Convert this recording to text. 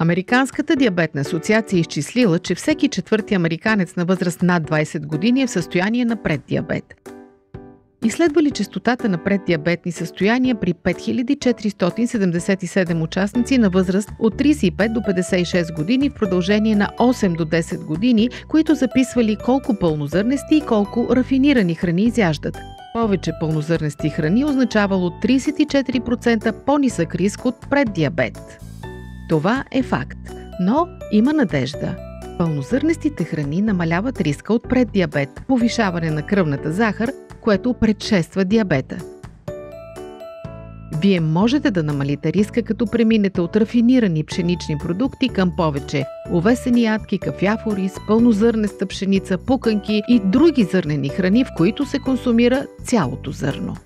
Американската диабетна асоциация е изчислила, че всеки четвърти американец на възраст над 20 години е в състояние на преддиабет. Изследва ли честотата на преддиабетни състояния при 5477 участници на възраст от 35 до 56 години в продължение на 8 до 10 години, които записвали колко пълнозърнести и колко рафинирани храни изяждат. Повече пълнозърнести храни означавало 34% по-нисък риск от преддиабет. Това е факт, но има надежда. Пълнозърнестите храни намаляват риска от преддиабет, повишаване на кръвната захар, което предшества диабета. Вие можете да намалите риска, като преминете от рафинирани пшенични продукти към повече овесени ядки, кафяв ориз, пълнозърнеста пшеница, пуканки и други зърнени храни, в които се консумира цялото зърно.